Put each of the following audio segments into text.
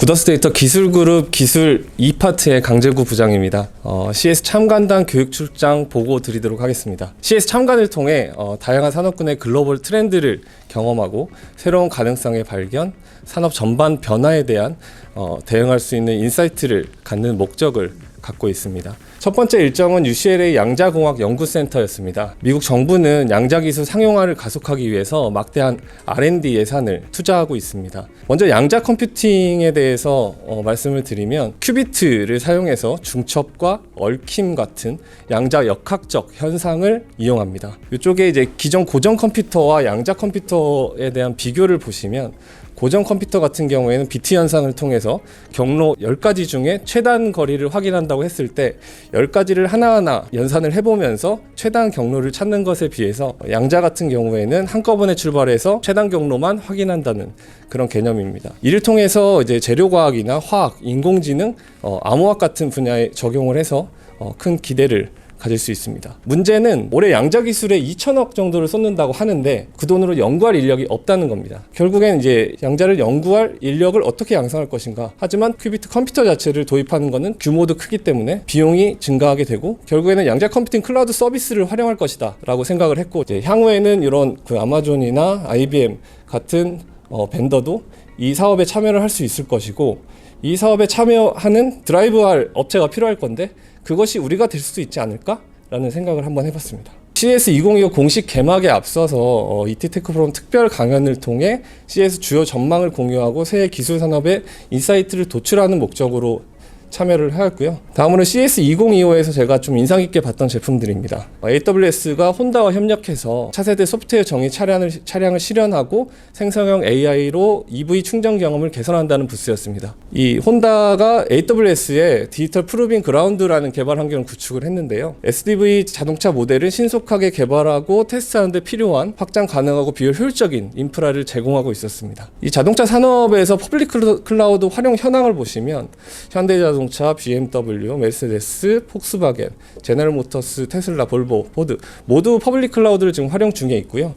구더스데이터 기술그룹 기술 2파트의 강재구 부장입니다. CS 참관단 교육 출장 보고 드리도록 하겠습니다. CS 참관을 통해 다양한 산업군의 글로벌 트렌드를 경험하고 새로운 가능성의 발견, 산업 전반 변화에 대한 대응할 수 있는 인사이트를 갖는 목적을 갖고 있습니다. 첫 번째 일정은 UCLA 양자공학 연구센터였습니다. 미국 정부는 양자기술 상용화를 가속하기 위해서 막대한 R&D 예산을 투자하고 있습니다. 먼저 양자 컴퓨팅에 대해서 말씀을 드리면 큐비트를 사용해서 중첩과 얽힘 같은 양자 역학적 현상을 이용합니다. 이쪽에 이제 기존 고전 컴퓨터와 양자 컴퓨터에 대한 비교를 보시면 고전 컴퓨터 같은 경우에는 비트 현상을 통해서 경로 10가지 중에 최단 거리를 확인한다고 했을 때 10가지를 하나하나 연산을 해보면서 최단 경로를 찾는 것에 비해서 양자 같은 경우에는 한꺼번에 출발해서 최단 경로만 확인한다는 그런 개념입니다. 이를 통해서 이제 재료과학이나 화학, 인공지능, 암호학 같은 분야에 적용을 해서 큰 기대를 가질 수 있습니다. 문제는 올해 양자 기술에 2천억 정도를 쏟는다고 하는데 그 돈으로 연구할 인력이 없다는 겁니다. 결국엔 이제 양자를 연구할 인력을 어떻게 양성할 것인가. 하지만 큐비트 컴퓨터 자체를 도입하는 것은 규모도 크기 때문에 비용이 증가하게 되고 결국에는 양자 컴퓨팅 클라우드 서비스를 활용할 것이다 라고 생각을 했고, 이제 향후에는 이런 아마존이나 IBM 같은 벤더도 이 사업에 참여를 할 수 있을 것이고, 이 사업에 참여하는 드라이브할 업체가 필요할 건데 그것이 우리가 될 수도 있지 않을까라는 생각을 한번 해봤습니다. CS 2025 공식 개막에 앞서서 이티테크프롬 특별 강연을 통해 CS 주요 전망을 공유하고 새해 기술 산업의 인사이트를 도출하는 목적으로 참여를 하였고요. 다음으로 CS 2025에서 제가 좀 인상 깊게 봤던 제품들입니다. AWS가 혼다와 협력해서 차세대 소프트웨어 정의 차량을 실현하고 생성형 AI로 EV 충전 경험을 개선한다는 부스였습니다. 이 혼다가 AWS의 디지털 프루빙 그라운드라는 개발 환경을 구축을 했는데요. SDV 자동차 모델을 신속하게 개발하고 테스트하는 데 필요한 확장 가능하고 비효 효율적인 인프라를 제공하고 있었습니다. 이 자동차 산업에서 퍼블릭 클라우드 활용 현황을 보시면 현대자동차, BMW, 메르세데스, 폭스바겐, 제너럴모터스, 테슬라, 볼보, 포드 모두 퍼블릭 클라우드를 지금 활용 중에 있고요.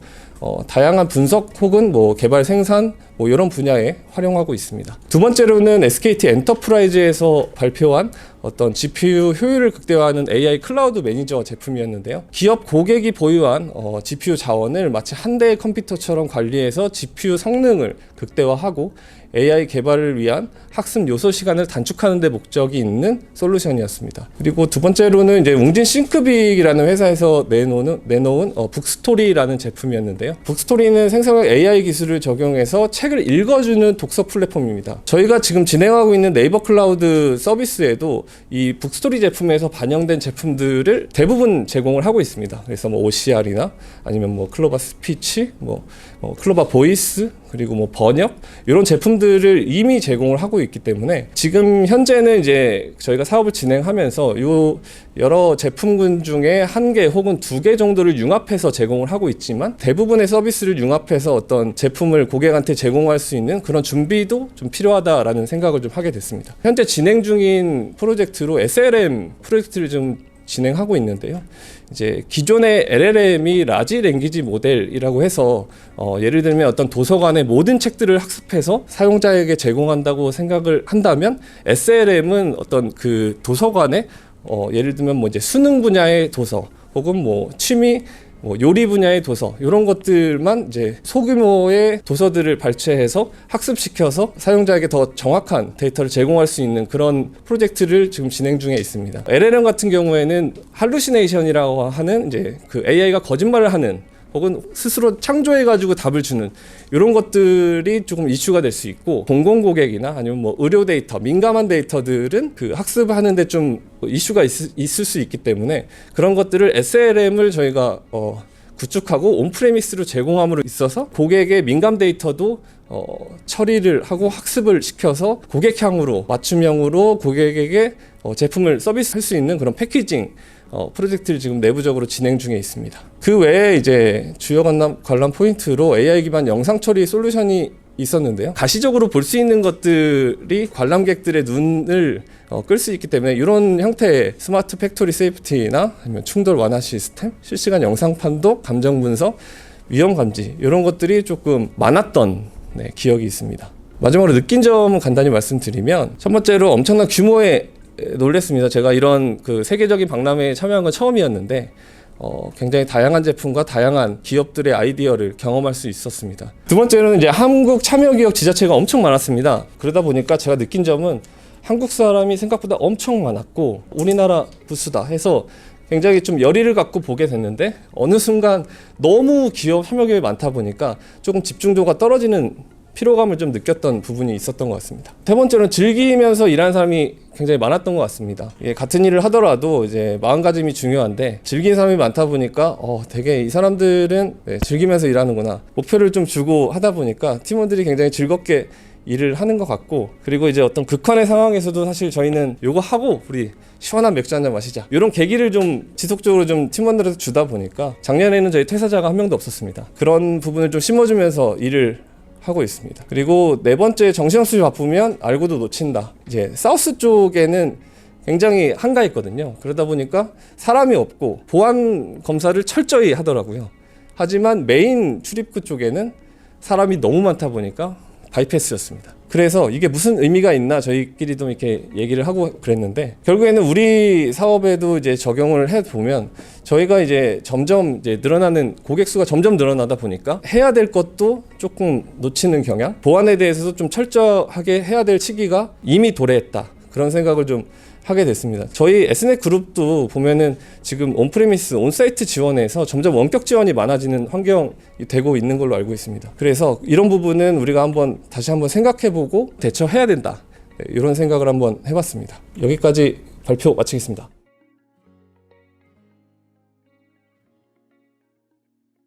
다양한 분석 혹은 개발 생산 이런 분야에 활용하고 있습니다. 두 번째로는 SKT 엔터프라이즈에서 발표한 어떤 GPU 효율을 극대화하는 AI 클라우드 매니저 제품이었는데요. 기업 고객이 보유한 GPU 자원을 마치 한 대의 컴퓨터처럼 관리해서 GPU 성능을 극대화하고 AI 개발을 위한 학습 요소 시간을 단축하는 데 목적이 있는 솔루션이었습니다. 그리고 두 번째로는 이제 웅진 싱크빅이라는 회사에서 내놓은 북스토리라는 제품이었는데요. 북스토리는 생성형 AI 기술을 적용해서 책을 읽어주는 독서 플랫폼입니다. 저희가 지금 진행하고 있는 네이버 클라우드 서비스에도 이 북스토리 제품에서 반영된 제품들을 대부분 제공을 하고 있습니다. 그래서 OCR이나 아니면 클로바 스피치, 클로바 보이스, 그리고 번역 이런 제품들을 이미 제공을 하고 있기 때문에 지금 현재는 이제 저희가 사업을 진행하면서 요 여러 제품군 중에 한 개 혹은 두 개 정도를 융합해서 제공을 하고 있지만 대부분의 서비스를 융합해서 어떤 제품을 고객한테 제공할 수 있는 그런 준비도 좀 필요하다라는 생각을 좀 하게 됐습니다. 현재 진행 중인 프로젝트로 SLM 프로젝트를 좀 진행하고 있는데요. 이제 기존의 LLM이 라지 랭귀지 모델이라고 해서 예를 들면 어떤 도서관의 모든 책들을 학습해서 사용자에게 제공한다고 생각을 한다면 SLM은 어떤 그 도서관에 예를 들면 이제 수능 분야의 도서 혹은 취미 요리 분야의 도서 이런 것들만 이제 소규모의 도서들을 발췌해서 학습시켜서 사용자에게 더 정확한 데이터를 제공할 수 있는 그런 프로젝트를 지금 진행 중에 있습니다. LLM 같은 경우에는 할루시네이션이라고 하는 이제 그 AI가 거짓말을 하는 혹은 스스로 창조해가지고 답을 주는 이런 것들이 조금 이슈가 될 수 있고, 공공 고객이나 아니면 의료 데이터, 민감한 데이터들은 그 학습하는데 좀 이슈가 있을 수 있기 때문에 그런 것들을 SLM을 저희가 구축하고 온프레미스로 제공함으로 있어서 고객의 민감 데이터도 처리를 하고 학습을 시켜서 고객향으로 맞춤형으로 고객에게 제품을 서비스할 수 있는 그런 패키징 프로젝트를 지금 내부적으로 진행 중에 있습니다. 그 외에 이제 주요 관람 포인트로 AI 기반 영상 처리 솔루션이 있었는데요. 가시적으로 볼 수 있는 것들이 관람객들의 눈을 끌 수 있기 때문에 이런 형태의 스마트 팩토리 세이프티나 아니면 충돌 완화 시스템, 실시간 영상 판독, 감정 분석, 위험 감지 이런 것들이 조금 많았던 기억이 있습니다. 마지막으로 느낀 점은 간단히 말씀드리면 첫 번째로 엄청난 규모에 놀랬습니다. 제가 이런 그 세계적인 박람회에 참여한 건 처음이었는데 굉장히 다양한 제품과 다양한 기업들의 아이디어를 경험할 수 있었습니다. 두 번째로는 이제 한국 참여기업 지자체가 엄청 많았습니다. 그러다 보니까 제가 느낀 점은 한국 사람이 생각보다 엄청 많았고 우리나라 부스다 해서 굉장히 좀 열의를 갖고 보게 됐는데 어느 순간 너무 기업 참여기업이 많다 보니까 조금 집중도가 떨어지는 피로감을 좀 느꼈던 부분이 있었던 것 같습니다. 세 번째로는 즐기면서 일하는 사람이 굉장히 많았던 것 같습니다. 같은 일을 하더라도 이제 마음가짐이 중요한데 즐기는 사람이 많다 보니까 되게 이 사람들은 즐기면서 일하는구나 목표를 좀 주고 하다 보니까 팀원들이 굉장히 즐겁게 일을 하는 것 같고 그리고 이제 어떤 극한의 상황에서도 사실 저희는 요거 하고 우리 시원한 맥주 한잔 마시자 이런 계기를 좀 지속적으로 좀 팀원들한테 주다 보니까 작년에는 저희 퇴사자가 한 명도 없었습니다. 그런 부분을 좀 심어주면서 일을 하고 있습니다. 그리고 네 번째 정신없이 바쁘면 알고도 놓친다. 이제 사우스 쪽에는 굉장히 한가했거든요. 그러다 보니까 사람이 없고 보안 검사를 철저히 하더라고요. 하지만 메인 출입구 쪽에는 사람이 너무 많다 보니까 바이패스였습니다. 그래서 이게 무슨 의미가 있나 저희끼리도 이렇게 얘기를 하고 그랬는데 결국에는 우리 사업에도 이제 적용을 해 보면 저희가 이제 점점 이제 늘어나는 고객 수가 점점 늘어나다 보니까 해야 될 것도 조금 놓치는 경향, 보안에 대해서도 좀 철저하게 해야 될 시기가 이미 도래했다. 그런 생각을 좀 하게 됐습니다. 저희 Snet 그룹도 보면은 지금 온프레미스, 온사이트 지원에서 점점 원격 지원이 많아지는 환경이 되고 있는 걸로 알고 있습니다. 그래서 이런 부분은 우리가 다시 한번 생각해보고 대처해야 된다. 이런 생각을 한번 해봤습니다. 여기까지 발표 마치겠습니다.